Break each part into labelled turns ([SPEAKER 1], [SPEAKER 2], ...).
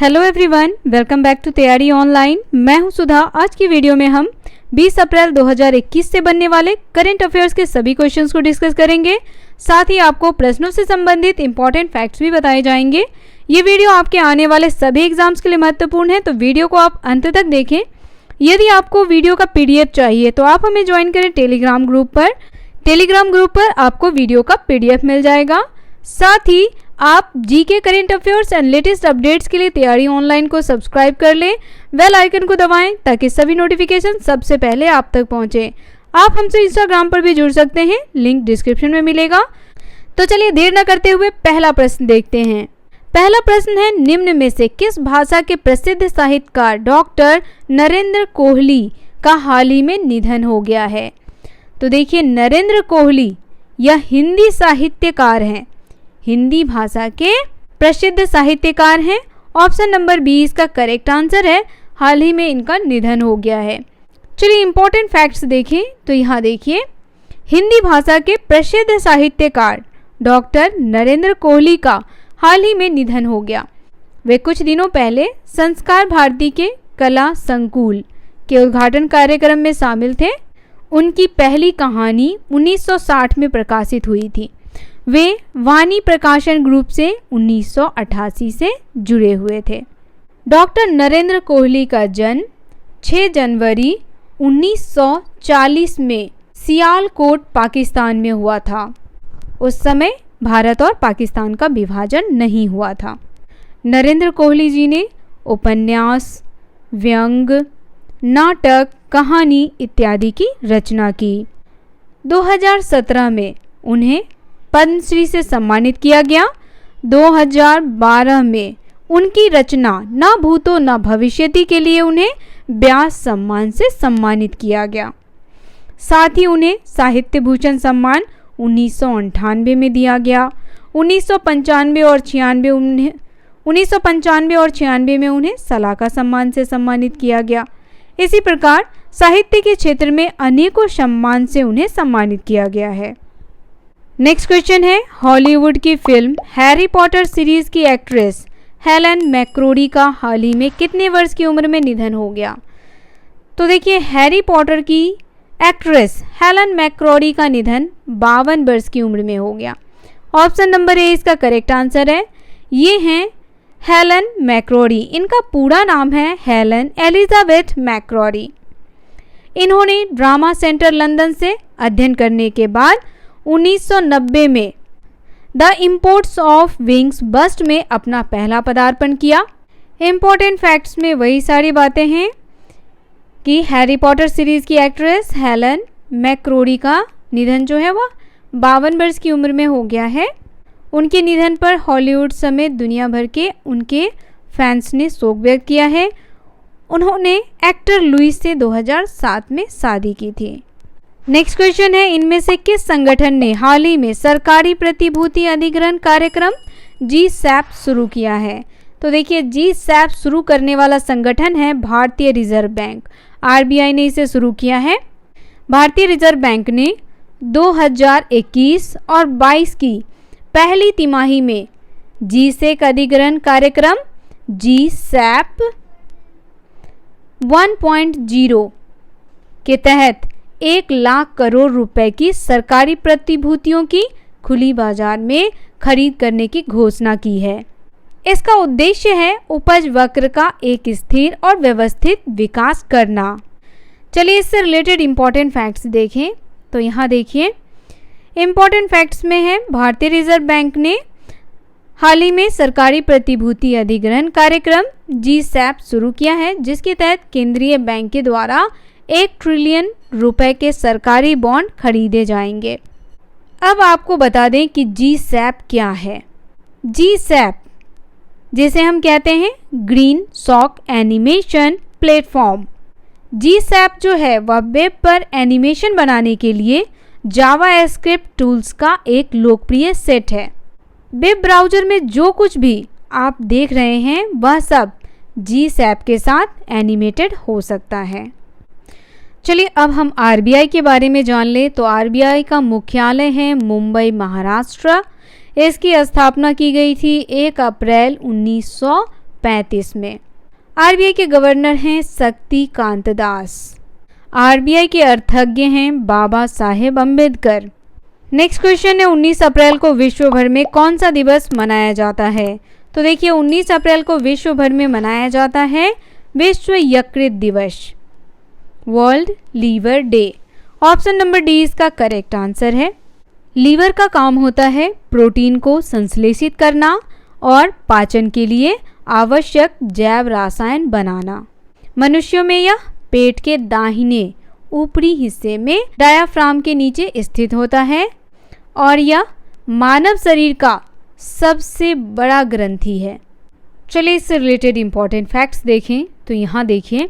[SPEAKER 1] Hello everyone, welcome back to Taiyari online. मैं हूं सुधा। आज की वीडियो में हम 20 अप्रैल 2021 से बनने वाले करंट अफेयर्स के सभी क्वेश्चंस को डिस्कस करेंगे। साथ ही आपको प्रश्नों से संबंधित इंपॉर्टेंट फैक्ट्स भी बताए जाएंगे। ये वीडियो आपके आने वाले सभी एग्जाम्स के लिए महत्वपूर्ण है, तो वीडियो को आप अंत तक देखें। यदि आपको वीडियो का PDF चाहिए तो आप हमें ज्वाइन करें टेलीग्राम ग्रुप पर। टेलीग्राम ग्रुप पर आपको वीडियो का PDF मिल जाएगा। साथ ही आप GK current affairs and latest updates के लिए तैयारी ऑनलाइन को सब्सक्राइब कर लें, बेल आइकन को दबाएं ताकि सभी नोटिफिकेशन सबसे पहले आप तक पहुंचे। आप हमसे इंस्टाग्राम पर भी जुड़ सकते हैं, लिंक डिस्क्रिप्शन में मिलेगा। तो चलिए देर न करते हुए पहला प्रश्न देखते हैं। पहला प्रश्न है, निम्न में से किस भाषा के प्रसिद्ध साहित्यकार डॉक्टर नरेंद्र कोहली का हाल ही में निधन हो गया है? तो देखिए, नरेंद्र कोहली यह हिंदी साहित्यकार हैं, हिंदी भाषा के प्रसिद्ध साहित्यकार हैं। ऑप्शन नंबर बी इसका करेक्ट आंसर है। हाल ही में इनका निधन हो गया है। चलिए इंपॉर्टेंट फैक्ट्स देखें तो यहाँ देखिए, हिंदी भाषा के प्रसिद्ध साहित्यकार डॉक्टर नरेंद्र कोहली का हाल ही में निधन हो गया। वे कुछ दिनों पहले संस्कार भारती के कला संकुल के उद्घाटन कार्यक्रम में शामिल थे। उनकी पहली कहानी 1960 में प्रकाशित हुई थी। वे वाणी प्रकाशन ग्रुप से 1988 से जुड़े हुए थे। डॉक्टर नरेंद्र कोहली का जन्म 6 जनवरी 1940 में सियालकोट, पाकिस्तान में हुआ था। उस समय भारत और पाकिस्तान का विभाजन नहीं हुआ था। नरेंद्र कोहली जी ने उपन्यास, व्यंग, नाटक, कहानी इत्यादि की रचना की। 2017 में उन्हें पद्मश्री से सम्मानित किया गया। 2012 में उनकी रचना न भूतो न भविष्यति के लिए उन्हें व्यास सम्मान से सम्मानित किया गया। साथ ही उन्हें साहित्य भूषण सम्मान 1998 में दिया गया। 1995 और 96 में उन्हें सलाका सम्मान से सम्मानित किया गया। इसी प्रकार साहित्य के क्षेत्र में अनेकों सम्मान से उन्हें सम्मानित किया गया है। नेक्स्ट क्वेश्चन है, हॉलीवुड की फिल्म हैरी पॉटर सीरीज की एक्ट्रेस हेलन मैक्रोडी का हाल ही में कितने वर्ष की उम्र में निधन हो गया? तो देखिए, हैरी पॉटर की एक्ट्रेस हेलन मैक्रोडी का निधन 52 वर्ष की उम्र में हो गया। ऑप्शन नंबर ए इसका करेक्ट आंसर है। ये हैं हेलन मैक्रोडी। इनका पूरा नाम है हेलन एलिजाबेथ मैक्रोडी। इन्होंने ड्रामा सेंटर लंदन से अध्ययन करने के बाद 1990 में the imports of wings bust में अपना पहला पदार्पण किया। इम्पोर्टेंट फैक्ट्स में वही सारी बातें हैं कि हैरी पॉटर सीरीज की एक्ट्रेस हेलन मैक्रोडी का निधन जो है वह 52 वर्ष की उम्र में हो गया है। उनके निधन पर हॉलीवुड समेत दुनिया भर के उनके फैंस ने शोक व्यक्त किया है। उन्होंने एक्टर लुइस से 2007 में शादी की थी। नेक्स्ट क्वेश्चन है, इनमें से किस संगठन ने हाल ही में सरकारी प्रतिभूति अधिग्रहण कार्यक्रम GSAP शुरू किया है? तो देखिए, GSAP शुरू करने वाला संगठन है भारतीय रिजर्व बैंक। RBI ने इसे शुरू किया है। भारतीय रिजर्व बैंक ने 2021 और 22 की पहली तिमाही में GSEC अधिग्रहण कार्यक्रम GSAP 1.0 के तहत 1 लाख करोड़ रुपए की सरकारी प्रतिभूतियों की खुली बाजार में खरीद करने की घोषणा की है। इसका उद्देश्य है उपज वक्र का एक स्थिर और व्यवस्थित विकास करना। चलिए इससे रिलेटेड इंपॉर्टेंट फैक्ट्स देखें तो यहाँ देखिए, इंपॉर्टेंट फैक्ट्स में है भारतीय रिजर्व बैंक ने हाल ही में सरकारी प्रतिभूति अधिग्रहण कार्यक्रम GSAP शुरू किया है, जिसके तहत केंद्रीय बैंक के द्वारा 1 ट्रिलियन रुपए के सरकारी बॉन्ड खरीदे जाएंगे। अब आपको बता दें कि GSAP क्या है। GSAP जिसे हम कहते हैं GreenSock animation platform. GSAP जो है वह वेब पर एनिमेशन बनाने के लिए जावास्क्रिप्ट टूल्स का एक लोकप्रिय सेट है। वेब ब्राउज़र में जो कुछ भी आप देख रहे हैं वह सब GSAP के साथ एनिमेटेड हो सकता है। चलिए अब हम RBI के बारे में जान लें तो RBI का मुख्यालय है मुंबई, महाराष्ट्र। इसकी स्थापना की गई थी 1 अप्रैल 1935 में। आरबीआई के गवर्नर हैं शक्तिकांत दास। आरबीआई के अर्थज्ञ हैं बाबा साहेब अम्बेडकर। नेक्स्ट क्वेश्चन है 19 अप्रैल को विश्व भर में कौन सा दिवस मनाया जाता है? तो देखिए 19 अप्रैल को विश्व भर में मनाया जाता है विश्व यकृत दिवस, world liver day. Option number D इसका करेक्ट आंसर है। लीवर का काम होता है प्रोटीन को संश्लेषित करना और पाचन के लिए आवश्यक जैव रसायन बनाना। मनुष्यों में यह पेट के दाहिने ऊपरी हिस्से में डायाफ्राम के नीचे स्थित होता है और यह मानव शरीर का सबसे बड़ा ग्रंथि है। चलिए इससे रिलेटेड इंपॉर्टेंट फैक्ट्स देखें। तो यहाँ देखिए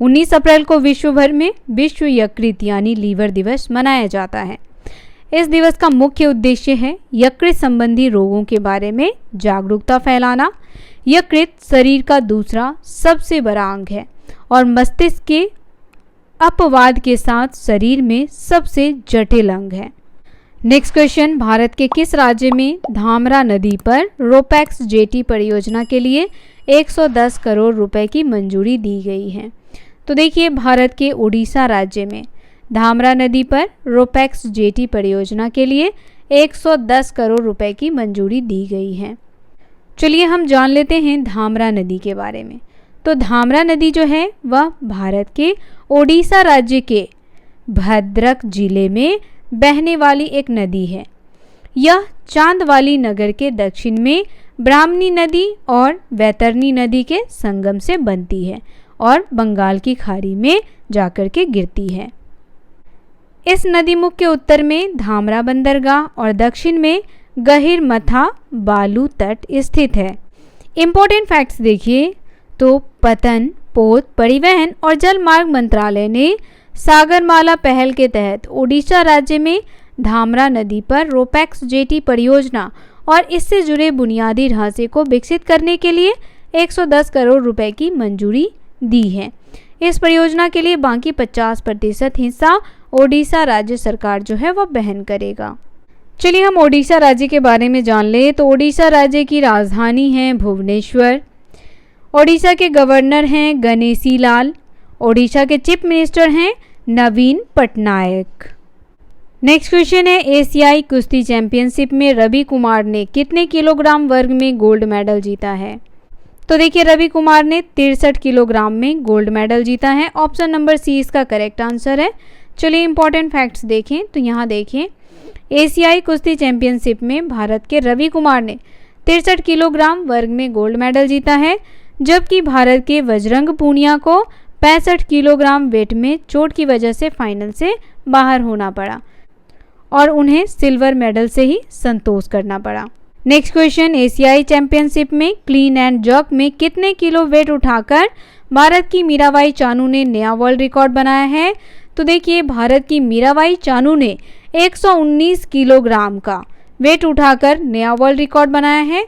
[SPEAKER 1] 19 अप्रैल को विश्व भर में विश्व यकृत यानी लीवर दिवस मनाया जाता है। इस दिवस का मुख्य उद्देश्य है यकृत संबंधी रोगों के बारे में जागरूकता फैलाना। यकृत शरीर का दूसरा सबसे बड़ा अंग है और मस्तिष्क के अपवाद के साथ शरीर में सबसे जटिल अंग है। नेक्स्ट क्वेश्चन, भारत के किस राज्य में धामरा नदी पर रोपैक्स जेटी परियोजना के लिए 110 करोड़ रुपए की मंजूरी दी गई है? तो देखिए भारत के उड़ीसा राज्य में धामरा नदी पर रोपैक्स जेटी परियोजना के लिए 110 करोड़ रुपए की मंजूरी दी गई है। चलिए हम जान लेते हैं धामरा नदी के बारे में। तो धामरा नदी जो है वह भारत के ओडिशा राज्य के भद्रक जिले में बहने वाली एक नदी है। यह चांदवाली नगर के दक्षिण में ब्राह्मणी नदी और वैतरणी नदी के संगम से बनती है और बंगाल की खाड़ी में जाकर के गिरती है। इस नदी मुख के उत्तर में धामरा बंदरगाह और दक्षिण में गहिरमथा बालू तट स्थित है। इम्पोर्टेंट फैक्ट्स देखिए तो पतन, पोत, परिवहन और जल मार्ग मंत्रालय ने सागरमाला पहल के तहत ओडिशा राज्य में धामरा नदी पर रोपैक्स जेटी परियोजना और इससे जुड़े बुनियादी ढांचे को विकसित करने के लिए 110 करोड़ रुपए की मंजूरी दी है। इस परियोजना के लिए बाकी 50% हिस्सा ओडिशा राज्य सरकार जो है वह वहन करेगा। चलिए हम ओडिशा राज्य के बारे में जान लें। तो ओडिशा राज्य की राजधानी है भुवनेश्वर। ओडिशा के गवर्नर हैं गणेशी लाल। ओडिशा के चीफ मिनिस्टर हैं नवीन पटनायक। नेक्स्ट क्वेश्चन है एशियाई कुश्ती चैंपियनशिप में रवि कुमार ने कितने किलोग्राम वर्ग में गोल्ड मेडल जीता है? तो देखिए रवि कुमार ने 63 किलोग्राम में गोल्ड मेडल जीता है। ऑप्शन नंबर सी इसका करेक्ट आंसर है। चलिए इंपॉर्टेंट फैक्ट्स देखें। तो यहाँ देखिए एशियाई कुश्ती चैंपियनशिप में भारत के रवि कुमार ने 63 किलोग्राम वर्ग में गोल्ड मेडल जीता है, जबकि भारत के बजरंग पूनिया को 65 किलोग्राम वेट में चोट की वजह से फाइनल से बाहर होना पड़ा और उन्हें सिल्वर मेडल से ही संतोष करना पड़ा। नेक्स्ट क्वेश्चन, एशियाई चैंपियनशिप में क्लीन एंड जर्क में कितने किलो वेट उठाकर भारत की मीराबाई चानू ने नया वर्ल्ड रिकॉर्ड बनाया है? तो देखिए भारत की मीराबाई चानू ने 119 किलोग्राम का वेट उठाकर नया वर्ल्ड रिकॉर्ड बनाया है।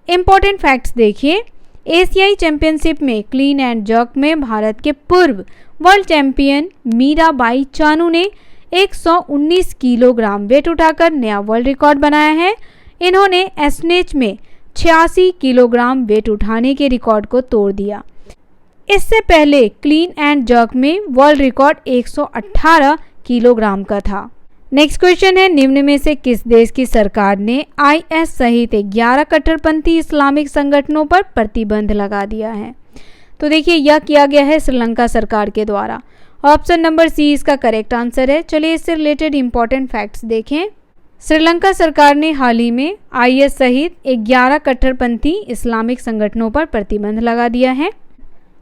[SPEAKER 1] इंपॉर्टेंट फैक्ट्स देखिए एशियाई चैंपियनशिप में क्लीन एंड जर्क में भारत के पूर्व वर्ल्ड चैंपियन मीराबाई चानू ने 119 किलोग्राम वेट उठाकर नया वर्ल्ड रिकॉर्ड बनाया है। इन्होंने स्नेच में 86 किलोग्राम वेट उठाने के रिकॉर्ड को तोड़ दिया। इससे पहले क्लीन एंड जर्क में वर्ल्ड रिकॉर्ड 118 किलोग्राम का था। नेक्स्ट क्वेश्चन है निम्न में से किस देश की सरकार ने IS सहित 11 कट्टरपंथी इस्लामिक संगठनों पर प्रतिबंध लगा दिया है? तो देखिए यह किया गया है श्रीलंका सरकार के द्वारा। ऑप्शन नंबर सी इसका करेक्ट आंसर है। चलिए इससे रिलेटेड इंपॉर्टेंट फैक्ट्स देखें। श्रीलंका सरकार ने हाल ही में IS सहित 11 कट्टरपंथी इस्लामिक संगठनों पर प्रतिबंध लगा दिया है।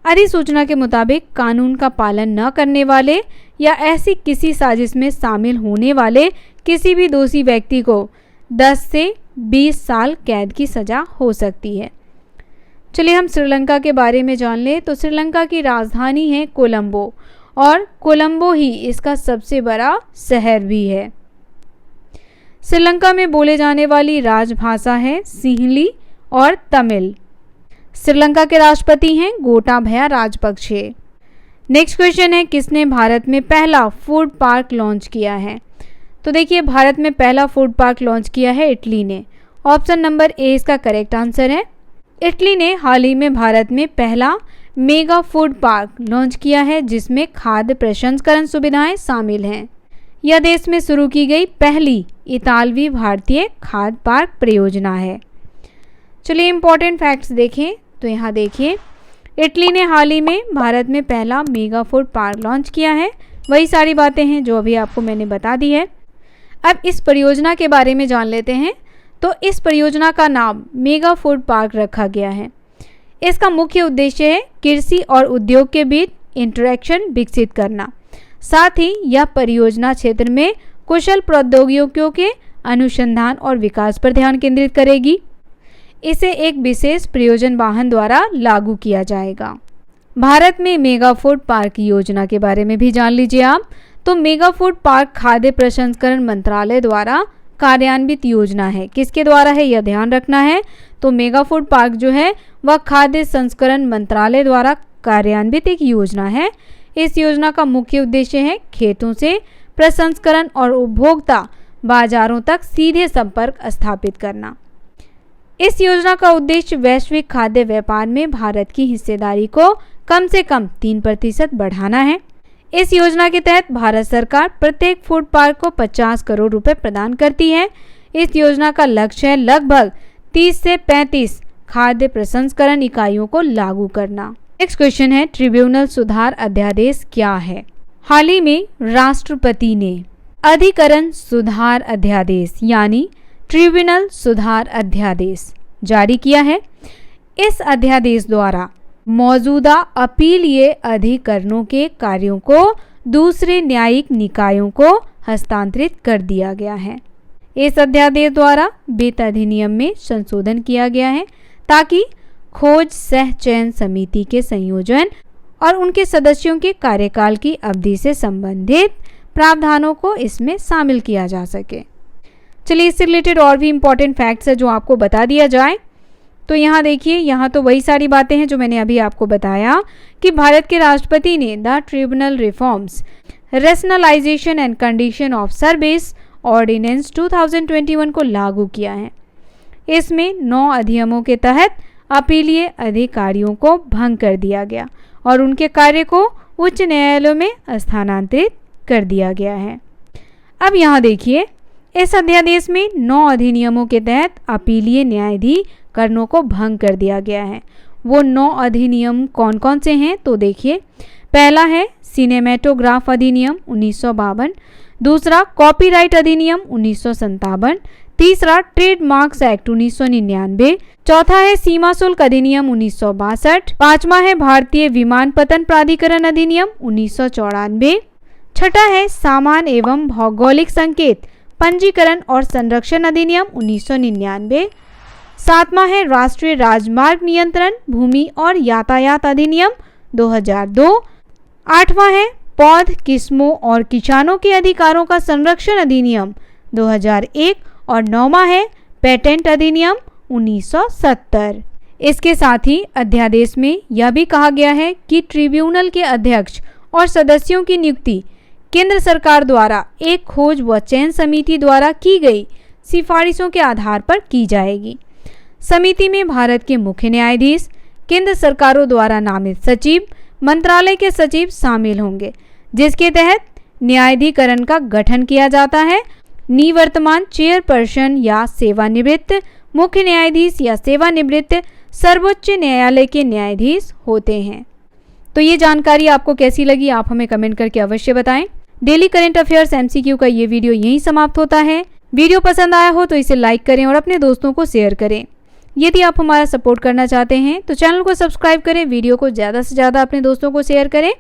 [SPEAKER 1] अधिसूचना के मुताबिक कानून का पालन न करने वाले या ऐसी किसी साजिश में शामिल होने वाले किसी भी दोषी व्यक्ति को 10 से 20 साल कैद की सज़ा हो सकती है। चलिए हम श्रीलंका के बारे में जान लें। तो श्रीलंका की राजधानी है कोलंबो और कोलंबो ही इसका सबसे बड़ा शहर भी है। श्रीलंका में बोले जाने वाली राजभाषा है सिंहली और तमिल। श्रीलंका के राष्ट्रपति हैं गोटाभया राजपक्षे। नेक्स्ट क्वेश्चन है किसने भारत में पहला फूड पार्क लॉन्च किया है? तो देखिए भारत में पहला फूड पार्क लॉन्च किया है इटली ने। ऑप्शन नंबर ए इसका करेक्ट आंसर है। इटली ने हाल ही में भारत में पहला मेगा फूड पार्क लॉन्च किया है, जिसमें खाद्य प्रसंस्करण सुविधाएं शामिल हैं। यह देश में शुरू की गई पहली इतालवी भारतीय खाद्य पार्क परियोजना है। चलिए इम्पोर्टेंट फैक्ट्स देखें तो यहाँ देखिए, इटली ने हाल ही में भारत में पहला मेगा फूड पार्क लॉन्च किया है। वही सारी बातें हैं जो अभी आपको मैंने बता दी है। अब इस परियोजना के बारे में जान लेते हैं। तो इस परियोजना का नाम मेगा फूड पार्क रखा गया है। इसका मुख्य उद्देश्य है कृषि और उद्योग के बीच इंटरेक्शन विकसित करना। साथ ही यह परियोजना क्षेत्र में कुशल प्रौद्योगिकियों के अनुसंधान और विकास पर ध्यान केंद्रित करेगी। इसे एक विशेष प्रयोजन वाहन द्वारा लागू किया जाएगा। भारत में मेगा फूड पार्क की योजना के बारे में भी जान लीजिए आप। तो मेगा फूड पार्क खाद्य प्रसंस्करण मंत्रालय द्वारा कार्यान्वित योजना है। किसके द्वारा है यह ध्यान रखना है। तो मेगा फूड पार्क जो है वह खाद्य संस्करण मंत्रालय द्वारा कार्यान्वित एक योजना है। इस योजना का मुख्य उद्देश्य है खेतों से प्रसंस्करण और उपभोक्ता बाजारों तक सीधे संपर्क स्थापित करना। इस योजना का उद्देश्य वैश्विक खाद्य व्यापार में भारत की हिस्सेदारी को कम से कम 3% बढ़ाना है। इस योजना के तहत भारत सरकार प्रत्येक फूड पार्क को 50 करोड़ रुपए प्रदान करती है। इस योजना का लक्ष्य है लगभग 30 से 35 खाद्य प्रसंस्करण इकाइयों को लागू करना। नेक्स्ट क्वेश्चन है, ट्रिब्यूनल सुधार अध्यादेश क्या है। हाल ही में राष्ट्रपति ने अधिकरण सुधार अध्यादेश यानी ट्रिब्यूनल सुधार अध्यादेश जारी किया है। इस अध्यादेश द्वारा मौजूदा अपीलीय अधिकरणों के कार्यों को दूसरे न्यायिक निकायों को हस्तांतरित कर दिया गया है। इस अध्यादेश द्वारा वित्त अधिनियम में संशोधन किया गया है ताकि खोज सह चयन समिति के संयोजन और उनके सदस्यों के कार्यकाल की अवधि से संबंधित प्रावधानों को इसमें शामिल किया जा सके। चलिए इससे रिलेटेड और भी इम्पोर्टेंट फैक्ट्स है जो आपको बता दिया जाए। तो यहाँ देखिए, यहाँ तो वही सारी बातें हैं जो मैंने अभी आपको बताया कि भारत के राष्ट्रपति ने the tribunal reforms rationalisation and condition of service ordinance 2021 को लागू किया है। इसमें 9 अधिनियमों के तहत अपीलीय अधिकारियों को भंग कर दिया गया और उनके कार्य को उच्च न्यायालयों में स्थानांतरित कर दिया गया है। अब यहाँ देखिए, इस अध्यादेश में 9 अधिनियमों के तहत अपीलीय न्यायाधिकरणों को भंग कर दिया गया है। वो 9 अधिनियम कौन कौन से हैं तो देखिए, पहला है सिनेमेटोग्राफ अधिनियम 1952, दूसरा कॉपीराइट अधिनियम 1957, तीसरा ट्रेडमार्क्स एक्ट 1999, चौथा है सीमा शुल्क अधिनियम 1962, पांचवा है भारतीय विमानपत्तन प्राधिकरण अधिनियम 1994, छठा है सामान एवं भौगोलिक संकेत पंजीकरण और संरक्षण अधिनियम 1999, सातवां है राष्ट्रीय राजमार्ग नियंत्रण भूमि और यातायात अधिनियम 2002, आठवां है पौध किस्मों और किसानों के अधिकारों का संरक्षण अधिनियम 2001 और नौवां है पेटेंट अधिनियम 1970। इसके साथ ही अध्यादेश में यह भी कहा गया है कि ट्रिब्यूनल के अध्यक्ष और सदस्यों की नियुक्ति केंद्र सरकार द्वारा एक खोज व चयन समिति द्वारा की गई सिफारिशों के आधार पर की जाएगी। समिति में भारत के मुख्य न्यायाधीश, केंद्र सरकारों द्वारा नामित सचिव, मंत्रालय के सचिव शामिल होंगे, जिसके तहत न्यायाधिकरण का गठन किया जाता है। निवर्तमान चेयरपर्सन या सेवानिवृत्त मुख्य न्यायाधीश या सेवानिवृत्त सर्वोच्च न्यायालय के न्यायाधीश होते हैं। तो ये जानकारी आपको कैसी लगी आप हमें कमेंट करके अवश्य बताएं। डेली करंट अफेयर्स एमसीक्यू का ये वीडियो यहीं समाप्त होता है। वीडियो पसंद आया हो तो इसे लाइक करें और अपने दोस्तों को शेयर करें। यदि आप हमारा सपोर्ट करना चाहते हैं तो चैनल को सब्सक्राइब करें, वीडियो को ज़्यादा से ज़्यादा अपने दोस्तों को शेयर करें।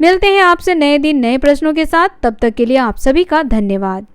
[SPEAKER 1] मिलते हैं आपसे नए दिन नए प्रश्नों के साथ, तब तक के लिए आप सभी का धन्यवाद।